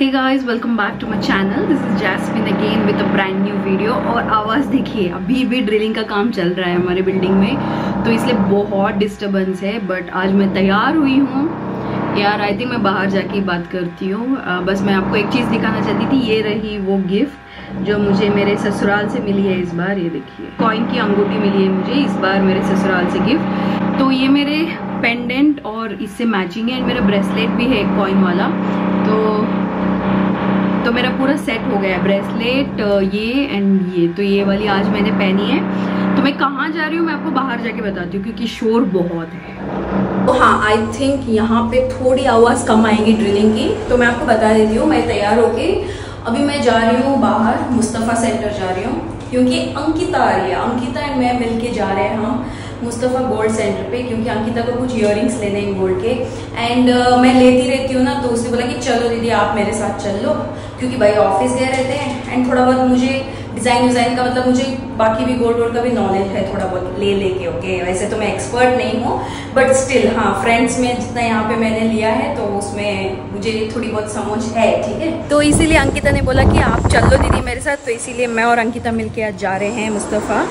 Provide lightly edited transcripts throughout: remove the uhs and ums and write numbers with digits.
Hey guys, welcome back to my channel. This is Jasmine again with a brand new video. और आवाज़ देखिए, अभी भी drilling का काम चल रहा है हमारे बिल्डिंग में, तो इसलिए बहुत डिस्टर्बेंस है। बट आज मैं तैयार हुई हूँ यार। आई थिंक मैं बाहर जाके बात करती हूँ। बस मैं आपको एक चीज़ दिखाना चाहती थी। ये रही वो गिफ्ट जो मुझे मेरे ससुराल से मिली है इस बार। ये देखिए, कॉइन की अंगूठी मिली है मुझे इस बार मेरे ससुराल से गिफ्ट। तो ये मेरे पेंडेंट और इससे मैचिंग है, एंड मेरा ब्रेसलेट भी है एक कॉइन वाला। तो मेरा पूरा सेट हो गया है, ब्रेसलेट ये एंड ये। तो ये वाली आज मैंने पहनी है। तो मैं कहाँ जा रही हूँ मैं आपको बाहर जाके बताती हूँ, क्योंकि शोर बहुत है। तो हाँ, आई थिंक यहाँ पे थोड़ी आवाज़ कम आएगी ड्रिलिंग की। तो मैं आपको बता देती हूँ, मैं तैयार होके अभी मैं जा रही हूँ बाहर, मुस्तफ़ा सेंटर जा रही हूँ, क्योंकि अंकिता आ रही है। अंकिता एंड मैं मिलके जा रहे हैं हम मुस्तफ़ा गोल्ड सेंटर पे, क्योंकि अंकिता को कुछ इयररिंग्स लेने हैं गोल्ड के। एंड मैं लेती रहती हूँ ना, तो उसने बोला कि चलो दीदी आप मेरे साथ चल लो, क्योंकि भाई ऑफिस गए रहते हैं। एंड थोड़ा बहुत मुझे डिज़ाइन का, मतलब मुझे बाकी भी गोल्ड का भी नॉलेज है थोड़ा बहुत ले लेके। ओके, वैसे तो मैं एक्सपर्ट नहीं हूँ, बट स्टिल हाँ, फ्रेंड्स में जितना यहाँ पे मैंने लिया है तो उसमें मुझे थोड़ी बहुत समझ है। ठीक है, तो इसीलिए अंकिता ने बोला कि आप चल लो दीदी मेरे साथ। तो इसीलिए मैं और अंकिता मिलके आज जा रहे हैं मुस्तफ़ा,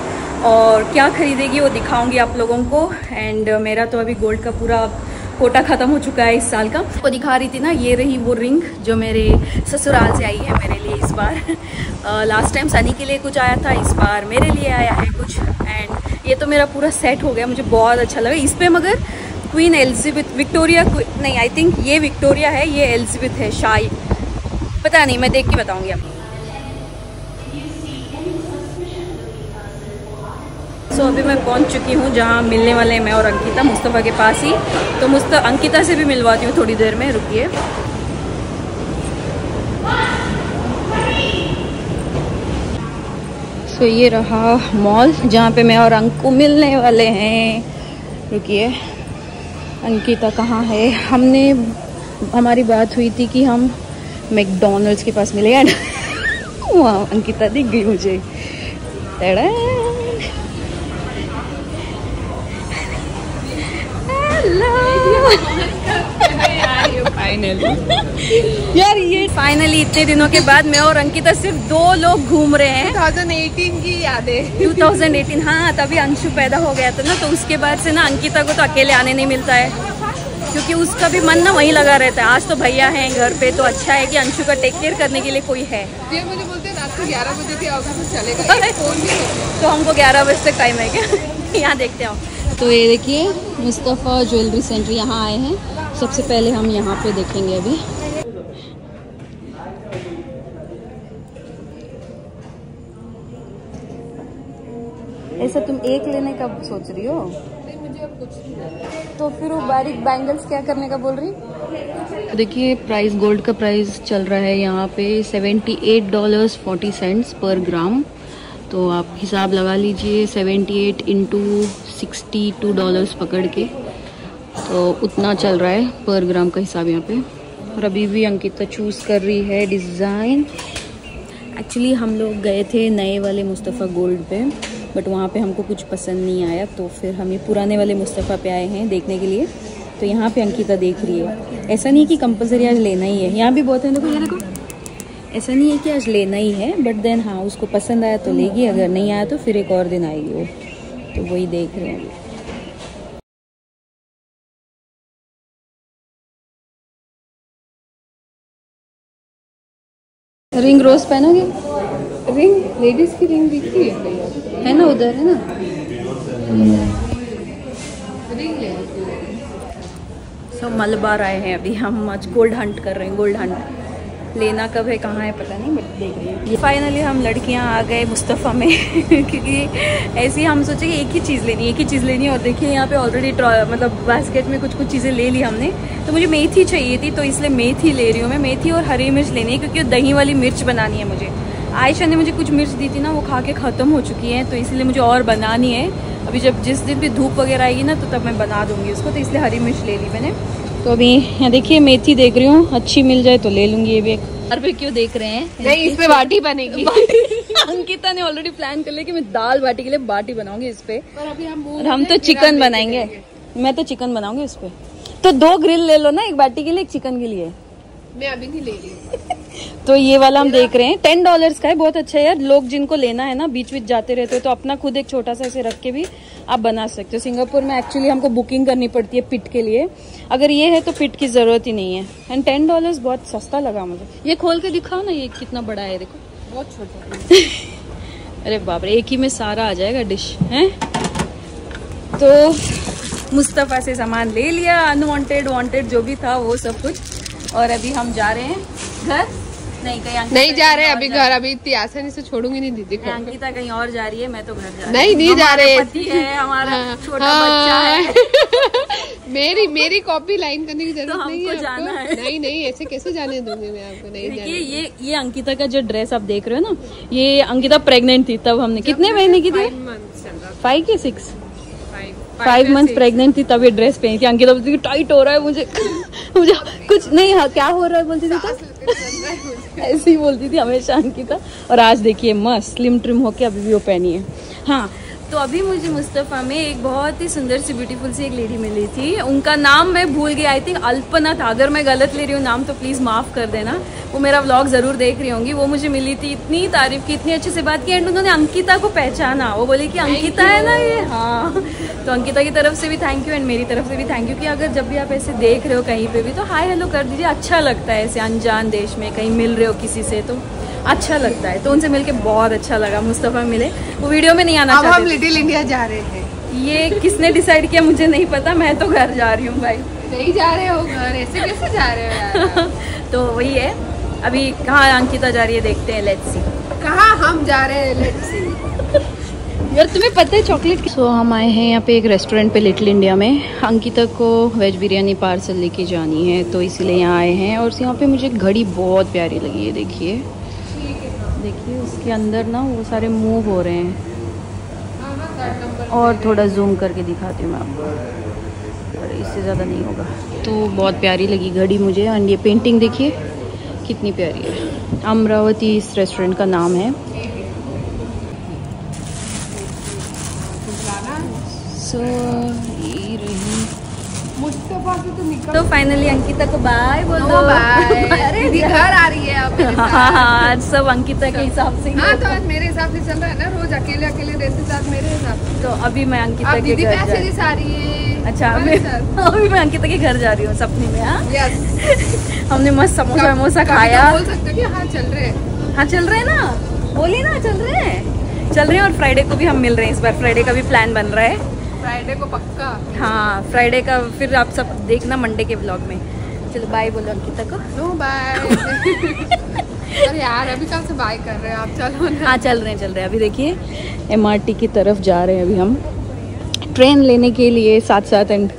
और क्या खरीदेगी वो दिखाऊंगी आप लोगों को। एंड मेरा तो अभी गोल्ड का पूरा कोटा ख़त्म हो चुका है इस साल का। वो दिखा रही थी ना, ये रही वो रिंग जो मेरे ससुराल से आई है मेरे लिए इस बार। लास्ट टाइम सनी के लिए कुछ आया था, इस बार मेरे लिए आया है कुछ। एंड ये तो मेरा पूरा सेट हो गया, मुझे बहुत अच्छा लगा। इस पर मगर क्वीन एलिजाबेथ, विक्टोरिया नहीं, आई थिंक ये विक्टोरिया है, ये एलिजाबेथ है शायद, पता नहीं, मैं देख के बताऊँगी आपको। सो अभी मैं पहुंच चुकी हूँ जहाँ मिलने वाले हैं मैं और अंकिता, मुस्तफ़ा के पास ही। तो अंकिता से भी मिलवाती हूँ थोड़ी देर में, रुकिए। सो ये रहा मॉल जहाँ पे मैं और अंकु मिलने वाले हैं। रुकिए, अंकिता कहाँ है? हमारी बात हुई थी कि हम मैकडॉनल्ड्स के पास मिलेंगे। वहाँ अंकिता दिख गई मुझे। यार ये फाइनली इतने दिनों के बाद मैं और अंकिता सिर्फ 2 लोग घूम रहे हैं। 2018 की यादें। 2018, हाँ, तभी अंशु पैदा हो गया था ना। तो उसके बाद से ना अंकिता को तो अकेले आने नहीं मिलता है, क्योंकि उसका भी मन ना वहीं लगा रहता है। आज तो भैया हैं घर पे, तो अच्छा है कि अंशु का टेक केयर करने के लिए कोई है। ये मुझे बोलते हैं रात को 11 बजे भी आओगे तो चलेगा। तो हमको 11 बजे तक टाइम है क्या? यहाँ देखते हो। तो ये देखिए, मुस्तफ़ा ज्वेलरी सेंटर यहाँ आए हैं। सबसे पहले हम यहाँ पे देखेंगे अभी। ऐसा तुम एक लेने का सोच रही हो? नहीं, मुझे अब कुछ नहीं। तो फिर वो बारीक बैंगल्स क्या करने का बोल रही? देखिए प्राइस, गोल्ड का प्राइस चल रहा है यहाँ पे $78.40 पर ग्राम। तो आप हिसाब लगा लीजिए, 78 इंटू $62 पकड़ के, तो उतना चल रहा है पर ग्राम का हिसाब यहाँ पे। और अभी भी अंकिता चूज़ कर रही है डिज़ाइन। एक्चुअली हम लोग गए थे नए वाले मुस्तफ़ा गोल्ड पे, बट वहाँ पे हमको कुछ पसंद नहीं आया, तो फिर हम ये पुराने वाले मुस्तफ़ा पे आए हैं देखने के लिए। तो यहाँ पे अंकिता देख रही है। ऐसा नहीं कि कंपलसरी आज लेना ही है, यहाँ भी बहुत है, देखो ये देखो, ऐसा नहीं है कि आज लेना ही है, बट देन हाँ, उसको पसंद आया तो लेगी, अगर नहीं आया तो फिर एक और दिन आएगी वो। तो वही देख रहे हैं। रिंग रोज पहनोगे? रिंग, लेडीज की रिंग दिख रही है ना, उधर है ना। रिंग ले। सब मलबार आए हैं अभी, हम आज गोल्ड हंट कर रहे हैं। गोल्ड हंट लेना कब है, कहाँ है पता नहीं, बट देख रही हैं। फाइनली हम लड़कियां आ गए मुस्तफ़ा में क्योंकि ऐसे ही हम सोचे कि एक ही चीज़ लेनी है। और देखिए यहाँ पे ऑलरेडी मतलब बास्केट में कुछ चीज़ें ले ली हमने। तो मुझे मेथी चाहिए थी, तो इसलिए मेथी ले रही हूँ मैं। मेथी और हरी मिर्च लेनी है, क्योंकि दही वाली मिर्च बनानी है मुझे। आयशा ने मुझे कुछ मिर्च दी थी ना, वो खा के ख़त्म हो चुकी है, तो इसलिए मुझे और बनानी है। अभी जिस दिन भी धूप वगैरह आएगी ना, तो तब मैं बना दूँगी उसको, तो इसलिए हरी मिर्च ले ली मैंने। तो अभी यहाँ देखिए मेथी देख रही हूँ, अच्छी मिल जाए तो ले लूँगी। ये भी एक पे क्यों देख रहे हैं? नहीं, इस पे बाटी बनेगी। अंकिता ने ऑलरेडी प्लान कर लिया कि मैं दाल बाटी के लिए बाटी बनाऊंगी इस पे, पर अभी हम तो चिकन बनाएंगे। मैं तो चिकन बनाऊंगी इस पे। तो 2 ग्रिल ले लो ना, एक बाटी के लिए, एक चिकन के लिए। मैं अभी नहीं ले रही। तो ये वाला हम देख रहे हैं, $10 का है, बहुत अच्छा है यार। लोग जिनको लेना है ना, बीच बीच जाते रहते हो तो अपना खुद एक छोटा सा ऐसे रख के भी आप बना सकते हो। सिंगापुर में एक्चुअली हमको बुकिंग करनी पड़ती है पिट के लिए, अगर ये है तो पिट की जरूरत ही नहीं है। एंड $10 बहुत सस्ता लगा मुझे। ये खोल के दिखाओ ना, ये कितना बड़ा है, देखो बहुत छोटा है। अरे बाप रे, एक ही में सारा आ जाएगा डिश है। तो मुस्तफ़ा से सामान ले लिया, अनवांटेड वांटेड जो भी था वो सब कुछ। और अभी हम जा रहे हैं घर, नहीं कहीं नहीं जा रहे अभी घर, अभी इतनी आसानी से छोड़ूंगी नहीं दीदी को। अंकिता कहीं और जा रही है, मैं तो घर जा रही नहीं नहीं जा रहे। पति है हमारा, छोटा बच्चा है। मेरी कॉपी लाइन करने की जरूरत नहीं है, जाना है। नहीं नहीं ऐसे कैसे जाने दूंगी मैं आपको, नहीं जाने। ये अंकिता का जो ड्रेस आप देख रहे हो ना, ये अंकिता प्रेग्नेंट थी तब हमने, कितने महीने की थी, 5 या 6 5 मंथ प्रेग्नेंट थी तब ये ड्रेस पहनी थी। अंकिता बोलती थी टाइट हो रहा है मुझे मुझे कुछ नहीं, हाँ क्या हो रहा है बोलती थी तो ऐसे ही बोलती थी हमेशा अंकिता। और आज देखिए मस्त स्लिम ट्रिम होके अभी भी वो पहनी है। हाँ, तो अभी मुझे मुस्तफ़ा में एक बहुत ही सुंदर सी ब्यूटीफुल सी एक लेडी मिली थी, उनका नाम मैं भूल गई, आई थिंक अल्पना था। अगर मैं गलत ले रही हूँ नाम तो प्लीज़ माफ़ कर देना। वो मेरा व्लॉग ज़रूर देख रही होंगी। वो मुझे मिली थी, इतनी तारीफ की, इतनी अच्छे से बात की, एंड उन्होंने अंकिता को पहचाना। वो बोली कि अंकिता है ना ये। हाँ, तो अंकिता की तरफ से भी थैंक यू एंड मेरी तरफ से भी थैंक यू कि अगर जब भी आप ऐसे देख रहे हो कहीं पे भी तो हाय हेलो कर दीजिए। अच्छा लगता है ऐसे अनजान देश में कहीं मिल रहे हो किसी से तो अच्छा लगता है। तो उनसे मिलके बहुत अच्छा लगा। मुस्तफ़ा मिले, वो वीडियो में नहीं आना चाहते। हम लिटिल इंडिया जा रहे हैं। ये किसने डिसाइड किया मुझे नहीं पता, मैं तो घर जा रही हूँ भाई। नहीं जा रहे हो घर, ऐसे कैसे जा रहे हो यार? तो वही है, अभी कहाँ अंकिता जा रही है देखते हैं, लेट्स सी। कहाँ हम जा रहे हैं, लेट्स सी। यार तुम्हें पता है चॉकलेट। सो हम आए हैं यहाँ पे एक रेस्टोरेंट पे लिटिल इंडिया में। अंकिता को वेज बिरयानी पार्सल लेके जानी है तो इसीलिए यहाँ आए हैं। और यहाँ पे मुझे घड़ी बहुत प्यारी लगी है, देखिए देखिए उसके अंदर ना वो सारे मूव हो रहे हैं। और थोड़ा जूम करके दिखाती हूँ मैं आपको, अरे इससे ज़्यादा नहीं होगा। तो बहुत प्यारी लगी घड़ी मुझे। एंड ये पेंटिंग देखिए कितनी प्यारी है। अमरावती इस रेस्टोरेंट का नाम है। सो ये रही मुस्तफा से तो निकल। तो फाइनली अंकिता को बाय बोल दो। अरे दीदी घर आ रही है अब मेरे साथ। हाँ, आज सब अंकिता के हिसाब से। हाँ तो आज मेरे हिसाब से चल रहा है ना, रोज अकेले अकेले रहते साथ मेरे हिसाब से। तो अभी मैं अंकिता के दीदी घर जा पैसे आ रही है। अच्छा अभी मैं अंकिता के घर जा रही हूँ सपने में। हाँ यस, हमने मस्त समोसा वमोसा खाया। बोल सकते हो कि हाँ चल रहे हैं। हाँ चल रहे हैं ना, बोलिए ना चल रहे हैं। और फ्राइडे को भी हम मिल रहे हैं। इस बार फ्राइडे का भी प्लान बन रहा है। फ्राइडे को पक्का। हाँ फ्राइडे का फिर आप सब देखना मंडे के व्लॉग में। चलो बाय बोलो अंकिता को। No bye. अरे यार अभी कहाँ से बाय कर रहे हो आप, चलो ना। हाँ चल रहे हैं। अभी देखिए MRT की तरफ जा रहे हैं अभी हम, ट्रेन लेने के लिए साथ साथ। एंड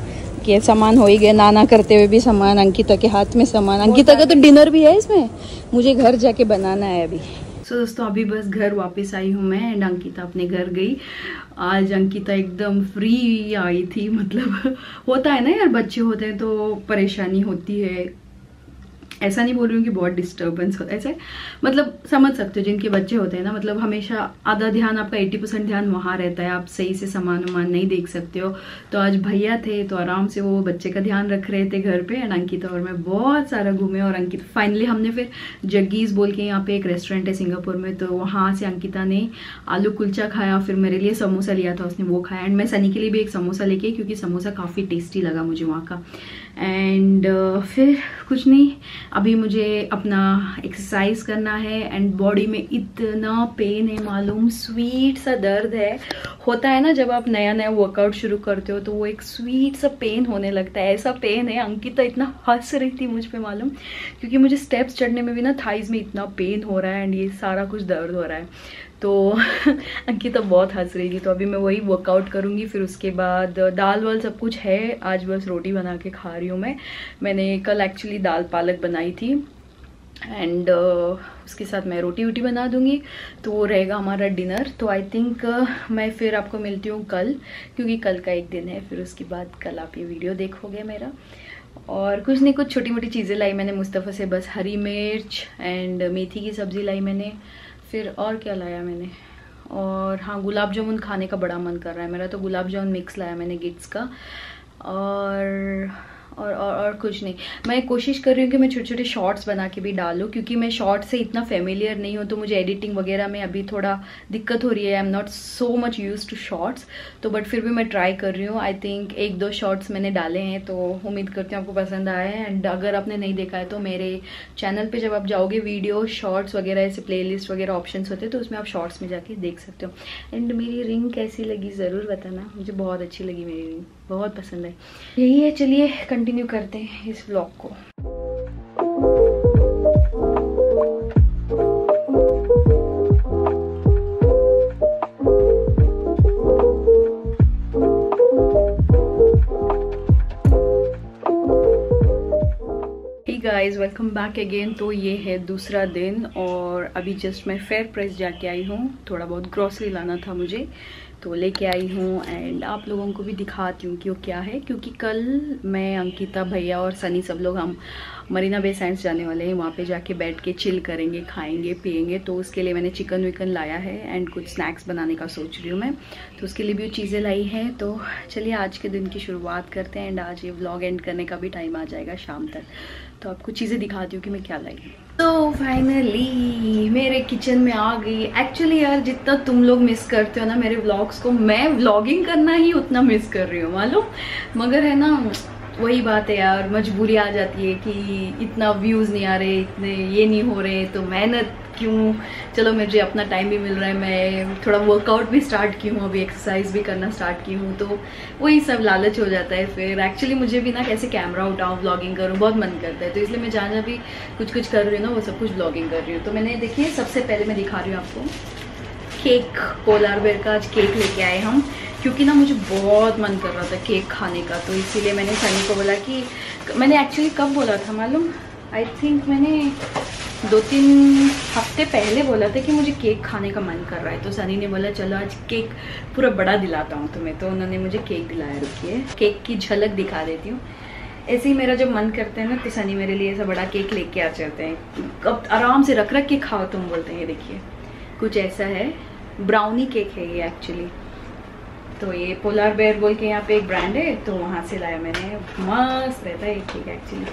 के सामान हो ही गया, नाना करते हुए भी सामान, अंकिता के हाथ में सामान। अंकिता का तो डिनर भी है इसमें, मुझे घर जाके बनाना है अभी। सो दोस्तों अभी बस घर वापस आई हूँ मैं एंड अंकिता अपने घर गई। आज अंकिता एकदम फ्री आई थी, मतलब होता है ना यार, बच्चे होते हैं तो परेशानी होती है। ऐसा नहीं बोल रही हूँ कि बहुत डिस्टर्बेंस होता है, ऐसे मतलब समझ सकते हो जिनके बच्चे होते हैं ना, मतलब हमेशा आधा ध्यान आपका 80% ध्यान वहाँ रहता है, आप सही से सामान वामान नहीं देख सकते हो। तो आज भैया थे तो आराम से वो बच्चे का ध्यान रख रहे थे घर पे। एंड अंकिता और मैं बहुत सारा घूमे। और अंकिता फाइनली हमने फिर जग्गीज बोल के यहाँ पे एक रेस्टोरेंट है सिंगापुर में, तो वहाँ से अंकिता ने आलू कुलचा खाया, फिर मेरे लिए समोसा लिया था उसने, वो खाया। एंड मैं सनी के लिए भी एक समोसा लेके, क्योंकि समोसा काफ़ी टेस्टी लगा मुझे वहाँ का। एंड फिर कुछ नहीं, अभी मुझे अपना एक्सरसाइज करना है। एंड बॉडी में इतना पेन है मालूम, स्वीट सा दर्द है। होता है ना जब आप नया नया वर्कआउट शुरू करते हो तो वो एक स्वीट सा पेन होने लगता है, ऐसा पेन है। अंकिता इतना हंस रही थी मुझ पे मालूम, क्योंकि मुझे स्टेप्स चढ़ने में भी ना थाइज में इतना पेन हो रहा है एंड ये सारा कुछ दर्द हो रहा है। तो अंकिता बहुत हंस रही थी। तो अभी मैं वही वर्कआउट करूँगी, फिर उसके बाद दाल वाल सब कुछ है। आज बस रोटी बना के खा रही हूँ मैंने कल एक्चुअली दाल पालक बनाई थी एंड उसके साथ मैं रोटी वोटी बना दूंगी, तो वो रहेगा हमारा डिनर। तो आई थिंक मैं फिर आपको मिलती हूँ कल, क्योंकि कल का एक दिन है, फिर उसके बाद कल आप ये वीडियो देखोगे मेरा। और कुछ नहीं, कुछ छोटी मोटी चीज़ें लाई मैंने मुस्तफ़ा से, बस हरी मिर्च एंड मेथी की सब्ज़ी लाई मैंने। फिर और क्या लाया मैंने, और हाँ गुलाब जामुन खाने का बड़ा मन कर रहा है मेरा, तो गुलाब जामुन मिक्स लाया मैंने गिट्स का। और कुछ नहीं। मैं कोशिश कर रही हूँ कि मैं छोटे छोटे शॉर्ट्स बना के भी डालूँ, क्योंकि मैं शॉर्ट्स से इतना फेमिलियर नहीं हूँ, तो मुझे एडिटिंग वगैरह में अभी थोड़ा दिक्कत हो रही है। I am not so much use to shorts, तो बट फिर भी मैं ट्राई कर रही हूँ। आई थिंक 1-2 शॉर्ट्स मैंने डाले हैं, तो उम्मीद करती हूँ आपको पसंद आए हैं। एंड अगर आपने नहीं देखा है तो मेरे चैनल पर जब आप जाओगे, वीडियो शॉर्ट्स वगैरह ऐसे प्ले लिस्ट वगैरह ऑप्शन होते हैं, तो उसमें आप शॉर्ट्स में जाके देख सकते हो। एंड मेरी रिंग कैसी लगी ज़रूर बताना, मुझे बहुत अच्छी लगी मेरी रिंग, बहुत पसंद है। यही है, चलिए कंटिन्यू करते हैं इस व्लॉग को। Guys welcome back again. तो ये है दूसरा दिन और अभी जस्ट मैं फेयर प्राइस जाके आई हूँ। थोड़ा बहुत ग्रॉसरी लाना था मुझे, तो लेके आई हूँ। एंड आप लोगों को भी दिखाती हूँ कि वो क्या है, क्योंकि कल मैं, अंकिता, भैया और सनी सब लोग हम मरीना बे सैंड्स जाने वाले हैं। वहाँ पे जाके बैठ के चिल करेंगे, खाएंगे पिएंगे। तो उसके लिए मैंने चिकन विकन लाया है एंड कुछ स्नैक्स बनाने का सोच रही हूँ मैं, तो उसके लिए भी वो चीज़ें लाई हैं। तो चलिए आज के दिन की शुरुआत करते हैं। एंड आज ये व्लॉग एंड करने का भी टाइम आ जाएगा शाम तक, तो आपको चीज़ें दिखाती हूँ कि मैं क्या लाई। तो फाइनली मेरे किचन में आ गई। एक्चुअली यार, जितना तुम लोग मिस करते हो ना मेरे व्लॉग्स को, मैं व्लॉगिंग करना ही उतना मिस कर रही हूँ मालूम। मगर है ना, वही बात है यार, मजबूरी आ जाती है कि इतना व्यूज़ नहीं आ रहे, इतने ये नहीं हो रहे, तो मेहनत क्यों। चलो मुझे अपना टाइम भी मिल रहा है, मैं थोड़ा वर्कआउट भी स्टार्ट की हूँ, अभी एक्सरसाइज भी करना स्टार्ट की हूँ, तो वही सब लालच हो जाता है। फिर एक्चुअली मुझे भी ना कैसे कैमरा उठाऊँ, व्लॉगिंग करूँ, बहुत मन करता है। तो इसलिए मैं जहाँ जहाँ भी कुछ कुछ कर रही हूँ ना, वो सब कुछ व्लॉगिंग कर रही हूँ। तो मैंने देखिए, सबसे पहले मैं दिखा रही हूँ आपको केक। पोलार बेयर का आज केक लेके आए हम, क्योंकि ना मुझे बहुत मन कर रहा था केक खाने का। तो इसीलिए मैंने सनी को बोला कि, मैंने एक्चुअली कब बोला था मालूम, आई थिंक मैंने 2-3 हफ्ते पहले बोला था कि मुझे केक खाने का मन कर रहा है। तो सनी ने बोला चलो आज केक पूरा बड़ा दिलाता हूँ तुम्हें, तो उन्होंने मुझे केक दिलाया। रुकिए केक की झलक दिखा देती हूँ। ऐसे ही मेरा जब मन करता है ना, तो सनी मेरे लिए ऐसा बड़ा केक लेके आ जाते हैं। अब आराम से रख रख के खाओ तुम, बोलते हैं। ये देखिए कुछ ऐसा है, ब्राउनी केक है ये एक्चुअली। तो ये पोलार बेयर बोल के यहाँ पे एक ब्रांड है, तो वहाँ से लाया मैंने। मस्त रहता है ये केक एक्चुअली।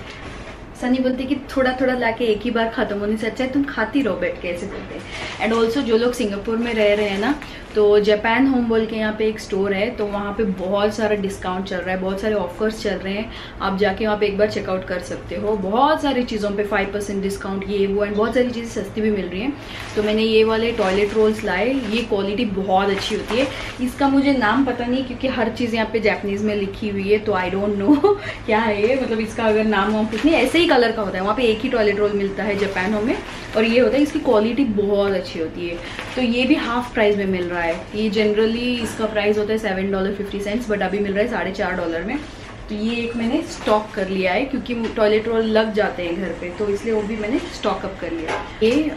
सनी बोलते कि थोड़ा थोड़ा लाके एक ही बार खत्म होने से अच्छा है तुम खाती रहो बैठ के, ऐसे बोलते हैं। एंड ऑल्सो जो लोग सिंगापुर में रह रहे हैं ना, तो जापान होम बोल के यहाँ पे एक स्टोर है, तो वहाँ पे बहुत सारा डिस्काउंट चल रहा है, बहुत सारे ऑफर्स चल रहे हैं। आप जाके वहाँ पे एक बार चेकआउट कर सकते हो। बहुत सारी चीज़ों पे 5% डिस्काउंट, ये वो, एंड बहुत सारी चीज़ें सस्ती भी मिल रही हैं। तो मैंने ये वाले टॉयलेट रोल्स लाए। ये क्वालिटी बहुत अच्छी होती है। इसका मुझे नाम पता नहीं, क्योंकि हर चीज़ यहाँ पे जापानीज में लिखी हुई है, तो आई डोंट नो क्या है ये, मतलब इसका अगर नाम वाम कुछ नहीं, ऐसे ही कलर का होता है। वहाँ पे एक ही टॉयलेट रोल मिलता है जापान होम में, और ये होता है, इसकी क्वालिटी बहुत अच्छी होती है। तो ये भी हाफ प्राइस में मिल रहा है। ये जनरली इसका प्राइस होता है $7.50, बट अभी मिल रहा है $4.5 में। तो ये एक मैंने स्टॉक कर लिया है, क्योंकि टॉयलेट रोल लग जाते हैं घर पे, तो इसलिए वो भी मैंने स्टॉक अप कर लिया। ये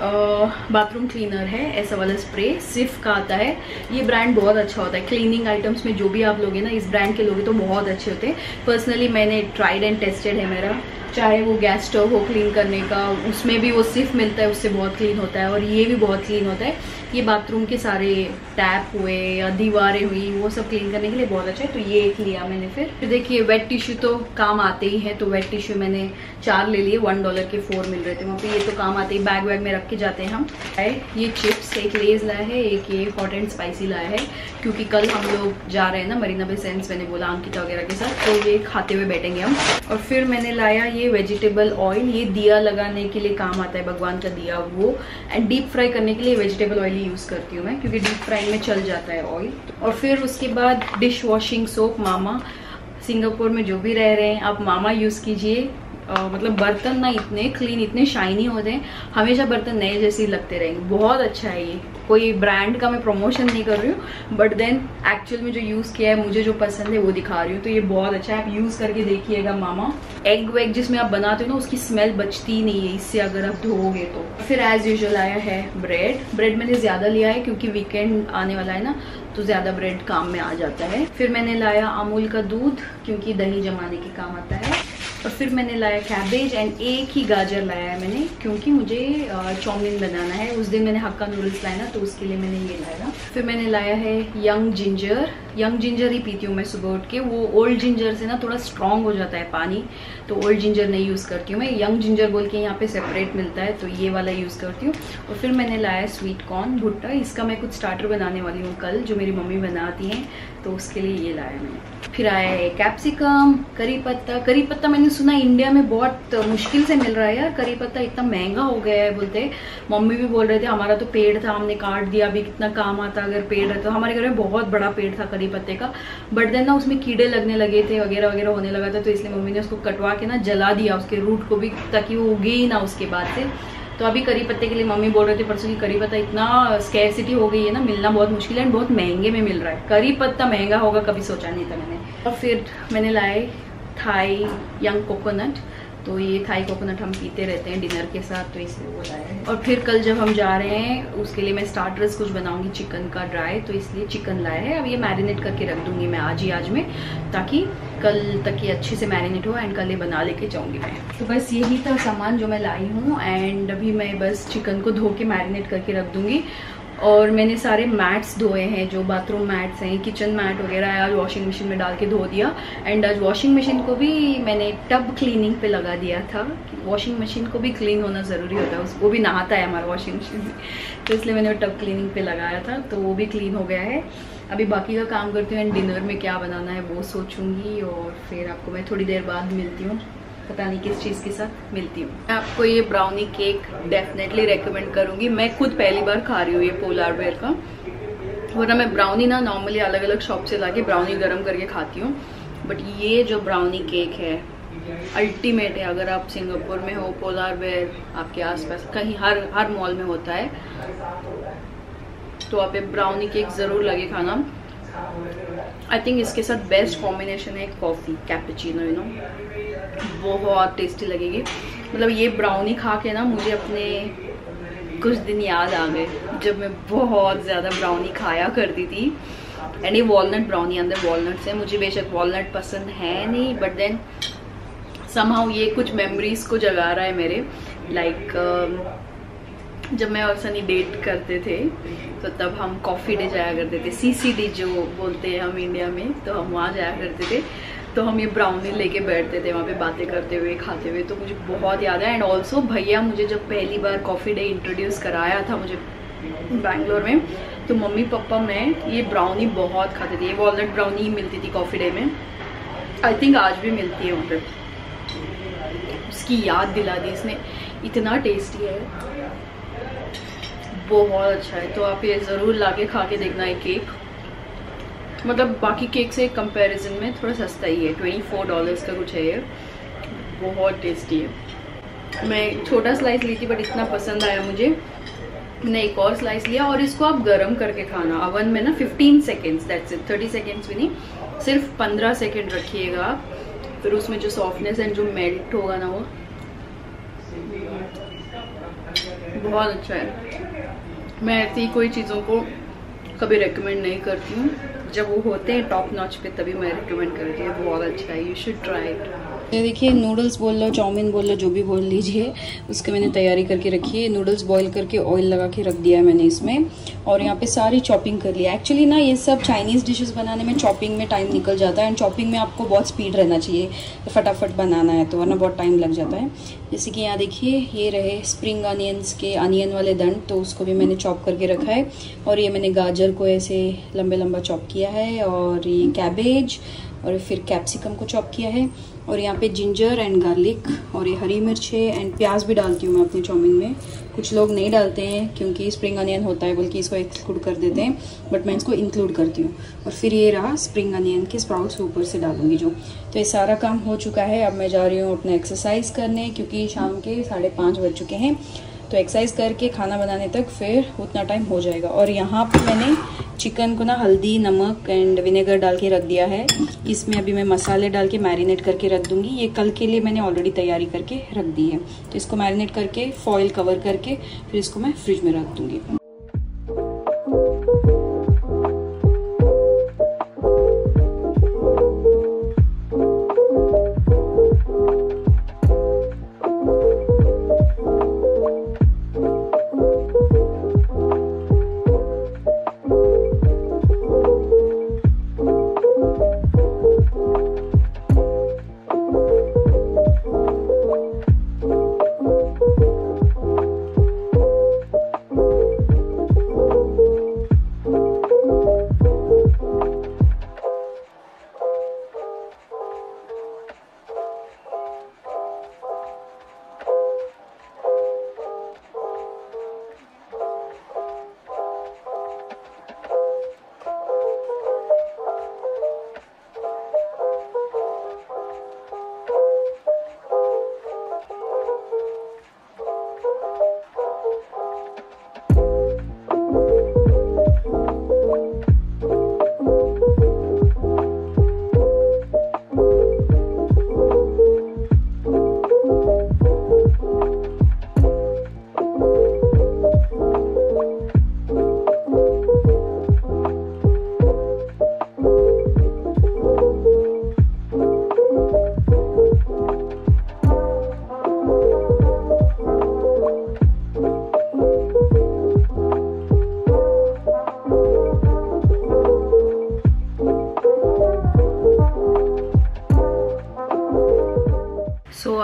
बाथरूम क्लीनर है, ऐसा वाला स्प्रे सिर्फ का आता है। ये ब्रांड बहुत अच्छा होता है। क्लीनिंग आइटम्स में जो भी आप लोगे ना, इस ब्रांड के लोगे तो बहुत अच्छे होते हैं। पर्सनली मैंने ट्राइड एंड टेस्टेड है मेरा। चाहे वो गैस स्टोव हो क्लीन करने का, उसमें भी वो सिर्फ मिलता है, उससे बहुत क्लीन होता है। और ये भी बहुत क्लीन होता है। ये बाथरूम के सारे टैप हुए या दीवारें हुई, वो सब क्लीन करने के लिए बहुत अच्छा है। तो ये एक लिया मैंने। फिर देखिए वेट टिश्यू तो काम आते ही है, तो वेट टिश्यू मैंने 4 ले लिए। $1 के 4 मिल रहे थे वहाँ पे। ये तो काम आते ही, बैग वैग में रख के जाते हैं हम। ये चिप्स, एक लेज लाया है, एक ये हॉट एंड स्पाइसी लाया है, क्योंकि कल हम लोग जा रहे हैं ना मरीना बे सैंड्स, मैंने बोला अंकिता वगैरह के साथ, तो ये खाते हुए बैठेंगे हम। और फिर मैंने लाया ये वेजिटेबल ऑयल। ये दिया लगाने के लिए काम आता है, भगवान का दिया वो। एंड डीप फ्राई करने के लिए वेजिटेबल ऑयल ही यूज करती हूँ मैं, क्योंकि डीप फ्राई में चल जाता है ऑयल। और फिर उसके बाद डिश वॉशिंग सोप मामा। सिंगापुर में जो भी रह रहे हैं आप मामा यूज कीजिए। मतलब बर्तन ना इतने क्लीन, इतने शाइनी होते हैं, हमेशा बर्तन नए जैसे लगते रहेंगे। बहुत अच्छा है ये। कोई ब्रांड का मैं प्रमोशन नहीं कर रही हूँ, बट देन एक्चुअल में जो यूज़ किया है, मुझे जो पसंद है वो दिखा रही हूँ। तो ये बहुत अच्छा है, आप यूज़ करके देखिएगा मामा। एग वेग जिसमें आप बनाते हो ना, उसकी स्मेल बचती ही नहीं है इससे, अगर आप धोओगे तो। फिर एज यूजुअल आया है ब्रेड मैंने ज़्यादा लिया है, क्योंकि वीकेंड आने वाला है ना, तो ज़्यादा ब्रेड काम में आ जाता है। फिर मैंने लाया अमूल का दूध, क्योंकि दही जमाने के काम आता है। और फिर मैंने लाया कैबेज एंड एक ही गाजर लाया है मैंने, क्योंकि मुझे चाउमीन बनाना है। उस दिन मैंने हक्का नूडल्स लाया ना, तो उसके लिए मैंने ये लाया। फिर मैंने लाया है यंग जिंजर ही पीती हूँ मैं सुबह उठ के। वो ओल्ड जिंजर से ना थोड़ा स्ट्रॉन्ग हो जाता है पानी, तो ओल्ड जिंजर नहीं यूज़ करती हूँ मैं। यंग जिंजर बोल के यहाँ पे सेपरेट मिलता है, तो ये वाला यूज़ करती हूँ। और फिर मैंने लाया स्वीट कॉर्न भुट्टा, इसका मैं कुछ स्टार्टर बनाने वाली हूँ कल, जो मेरी मम्मी बनाती हैं, तो उसके लिए ये लाया मैंने। फिर आया है कैप्सिकम, करी पत्ता मैंने सुना इंडिया में बहुत मुश्किल से मिल रहा है यार। करी पत्ता इतना महंगा हो गया है बोलते। मम्मी भी बोल रहे थे हमारा तो पेड़ था, हमने काट दिया, अभी कितना काम आता अगर पेड़ रहता। तो हमारे घर में बहुत बड़ा पेड़ था करी पत्ते का, बट देन ना उसमें कीड़े लगने लगे थे, वगैरह वगैरह होने लगा था, तो इसलिए मम्मी ने उसको कटवा के ना जला दिया, उसके रूट को भी, ताकि वो उगे ही ना उसके बाद से। तो अभी करी पत्ते के लिए मम्मी बोल रहे थे परसों की करी पत्ता इतना स्कैरसिटी हो गई है ना, मिलना बहुत मुश्किल है, बहुत महंगे में मिल रहा है। करी पत्ता महंगा होगा कभी सोचा नहीं था मैंने। और फिर मैंने लाए थाई यंग कोकोनट, तो ये थाई कोकोनट हम पीते रहते हैं डिनर के साथ, तो इसलिए वो लाया है। और फिर कल जब हम जा रहे हैं उसके लिए मैं स्टार्टर्स कुछ बनाऊंगी चिकन का ड्राई, तो इसलिए चिकन लाया है। अब ये मैरिनेट करके रख दूंगी मैं आज में, ताकि कल तक ये अच्छे से मैरिनेट हो एंड कल ये बना लेके जाऊंगी मैं। तो बस यही था सामान जो मैं लाई हूँ, एंड अभी मैं बस चिकन को धो के मैरिनेट करके रख दूंगी। और मैंने सारे मैट्स धोए हैं, जो बाथरूम मैट्स हैं, किचन मैट वगैरह है, आज वॉशिंग मशीन में डाल के धो दिया। एंड आज वॉशिंग मशीन को भी मैंने टब क्लीनिंग पे लगा दिया था। वॉशिंग मशीन को भी क्लीन होना ज़रूरी होता है, उसको भी नहाता है हमारा वॉशिंग मशीन में, तो इसलिए मैंने टब क्लीनिंग पे लगाया था, तो वो भी क्लीन हो गया है। अभी बाकी का काम करती हूँ एंड डिनर में क्या बनाना है वो सोचूंगी, और फिर आपको मैं थोड़ी देर बाद मिलती हूँ, पता नहीं किस चीज़ के साथ मिलती हूँ। मैं आपको ये ब्राउनी केक डेफिनेटली रेकमेंड करूँगी। मैं खुद पहली बार खा रही हूँ ये पोलार बेयर का, वरना मैं ब्राउनी ना नॉर्मली अलग अलग शॉप से लाके ब्राउनी गर्म करके खाती हूँ, बट ये जो ब्राउनी केक है अल्टीमेट है। अगर आप सिंगापुर में हो, पोलार बेयर आपके आसपास कहीं हर मॉल में होता है, तो आप ये ब्राउनी केक ज़रूर लगे खाना। आई थिंक इसके साथ बेस्ट कॉम्बिनेशन है कॉफ़ी कैपुचिनो, यू नो, बहुत टेस्टी लगेगी। मतलब ये ब्राउनी खा के ना मुझे अपने कुछ दिन याद आ गए, जब मैं बहुत ज़्यादा ब्राउनी खाया करती थी। एंड ये वॉलनट ब्राउनी, अंदर वॉलनट्स है। मुझे बेशक वॉलनट पसंद है नहीं, बट देन समहाउ ये कुछ मेमोरीज को जगा रहा है मेरे। लाइक जब मैं और सनी डेट करते थे, तो तब हम कॉफ़ी डे जाया करते थे, CCD जो बोलते हैं हम इंडिया में, तो हम वहाँ जाया करते थे। तो हम ये ब्राउनी लेके बैठते थे वहाँ पे बातें करते हुए, खाते हुए, तो मुझे बहुत याद है। एंड ऑल्सो भैया मुझे जब पहली बार कॉफ़ी डे इंट्रोड्यूस कराया था मुझे बैंगलोर में, तो मम्मी पापा मैं ये ब्राउनी बहुत खाते थे। ये वॉलनट ब्राउनी ही मिलती थी कॉफ़ी डे में, आई थिंक आज भी मिलती है वहाँ पे। उसकी याद दिला दी इसने, इतना टेस्टी है, बहुत अच्छा है। तो आप ये ज़रूर लाके खा के देखना है केक। मतलब बाकी केक से कंपैरिजन में थोड़ा सस्ता ही है, $24 का कुछ है ये, बहुत टेस्टी है। मैं छोटा स्लाइस ली थी बट इतना पसंद आया मुझे, मैंने एक और स्लाइस लिया। और इसको आप गर्म करके खाना अवन में ना 15 सेकेंड्स, दैट्स इट, 30 सेकेंड्स भी नहीं, सिर्फ 15 सेकेंड रखिएगा आप। फिर उसमें जो सॉफ्टनेस एंड जो मेल्ट होगा ना, वो बहुत अच्छा है। मैं ऐसी कोई चीज़ों को कभी रेकमेंड नहीं करती हूँ, जब वो होते हैं टॉप नॉच पे तभी मैं रिकमेंड करती हूँ। बहुत अच्छा है, यू शुड ट्राई इट। ये देखिए नूडल्स बोल लो, चाउमीन बोल लो, जो भी बोल लीजिए, उसके मैंने तैयारी करके रखी है। नूडल्स बॉईल करके ऑयल लगा के रख दिया है मैंने इसमें, और यहाँ पे सारी चॉपिंग कर लिया। एक्चुअली ना ये सब चाइनीज़ डिशेस बनाने में चॉपिंग में टाइम निकल जाता है, एंड चॉपिंग में आपको बहुत स्पीड रहना चाहिए, तो फटाफट बनाना है, तो वरना बहुत टाइम लग जाता है। जैसे कि यहाँ देखिए ये रहे स्प्रिंग अनियंस के अनियन वाले दंड, तो उसको भी मैंने चॉप करके रखा है। और ये मैंने गाजर को ऐसे लंबे लंबा चॉप किया है, और ये कैबेज और फिर कैप्सिकम को चॉप किया है, और यहाँ पे जिंजर एंड गार्लिक, और ये हरी मिर्च है, एंड प्याज भी डालती हूँ मैं अपने चाउमीन में। कुछ लोग नहीं डालते हैं क्योंकि स्प्रिंग अनियन होता है बल्कि इसको एक्सक्लूड कर देते हैं, बट मैं इसको इंक्लूड करती हूँ। और फिर ये रहा स्प्रिंग अनियन के स्प्राउट्स ऊपर से डालूंगी जो। तो ये सारा काम हो चुका है। अब मैं जा रही हूँ अपना एक्सरसाइज करने, क्योंकि शाम के 5:30 बज चुके हैं, तो एक्सरसाइज करके खाना बनाने तक फिर उतना टाइम हो जाएगा। और यहाँ पे मैंने चिकन को ना हल्दी, नमक एंड विनेगर डाल के रख दिया है। इसमें अभी मैं मसाले डाल के मैरिनेट करके रख दूंगी। ये कल के लिए मैंने ऑलरेडी तैयारी करके रख दी है, तो इसको मैरिनेट करके फॉइल कवर करके फिर इसको मैं फ्रिज में रख दूंगी।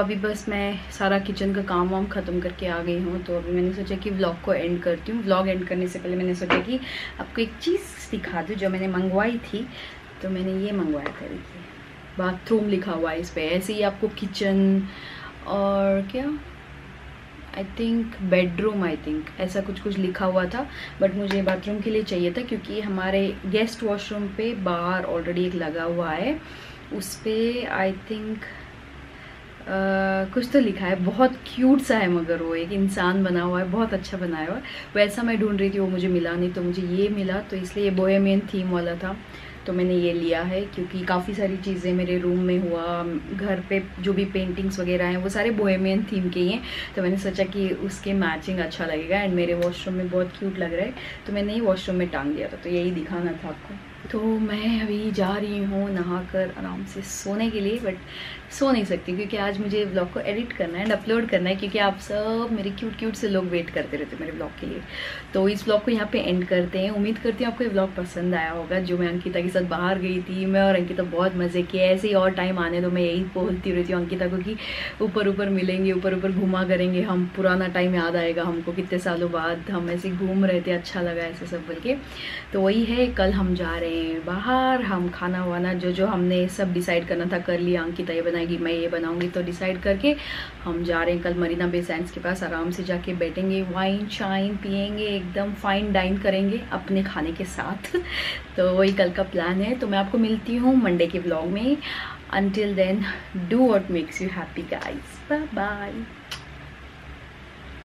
अभी बस मैं सारा किचन का काम वाम ख़त्म करके आ गई हूँ, तो अभी मैंने सोचा कि व्लॉग को एंड करती हूँ। व्लॉग एंड करने से पहले मैंने सोचा कि आपको एक चीज़ दिखा दूँ जो मैंने मंगवाई थी। तो मैंने ये मंगवाया था, देखिए बाथरूम लिखा हुआ है इस पर। ऐसे ही आपको किचन और क्या I think bedroom, I think ऐसा कुछ कुछ लिखा हुआ था, बट मुझे बाथरूम के लिए चाहिए था क्योंकि हमारे गेस्ट वॉशरूम पे बाहर ऑलरेडी एक लगा हुआ है, उस पर आई थिंक कुछ तो लिखा है, बहुत क्यूट सा है, मगर वो एक इंसान बना हुआ है, बहुत अच्छा बनाया हुआ है। वैसा मैं ढूंढ रही थी, वो मुझे मिला नहीं, तो मुझे ये मिला, तो इसलिए ये बोहेमियन थीम वाला था, तो मैंने ये लिया है। क्योंकि काफ़ी सारी चीज़ें मेरे रूम में हुआ, घर पे जो भी पेंटिंग्स वगैरह हैं वो सारे बोहेमियन थीम के ही हैं, तो मैंने सोचा कि उसके मैचिंग अच्छा लगेगा। एंड मेरे वॉशरूम में बहुत क्यूट लग रहा है, तो मैंने ही वॉशरूम में टांग दिया था, तो यही दिखाना था आपको। तो मैं अभी जा रही हूँ नहाकर आराम से सोने के लिए, बट सो नहीं सकती क्योंकि आज मुझे व्लॉग को एडिट करना है एंड अपलोड करना है, क्योंकि आप सब मेरे क्यूट से लोग वेट करते रहते मेरे व्लॉग के लिए। तो इस व्लॉग को यहाँ पे एंड करते हैं। उम्मीद करती हूँ आपको ये व्लॉग पसंद आया होगा, जो मैं अंकिता के साथ बाहर गई थी। मैं और अंकिता बहुत मज़े किए, ऐसे ही और टाइम आने दो, मैं यही बोलती रहती हूँ अंकिता को कि ऊपर मिलेंगे, ऊपर घूमा करेंगे हम, पुराना टाइम याद आएगा हमको, कितने सालों बाद हम ऐसे घूम रहे थे, अच्छा लगा ऐसे सब बोल के। तो वही है, कल हम जा रहे हैं बाहर, हम खाना वाना जो हमने सब डिसाइड करना था कर लिया। अंकिता ये बनाएगी, मैं ये बनाऊंगी, तो डिसाइड करके हम जा रहे हैं कल मरीना बे सैंड्स के पास। आराम से जाके बैठेंगे, वाइन शाइन पियेंगे, एकदम फाइन डाइन करेंगे अपने खाने के साथ। तो वही कल का प्लान है। तो मैं आपको मिलती हूँ मंडे के व्लॉग में। Until then, do what makes you happy guys. Bye bye.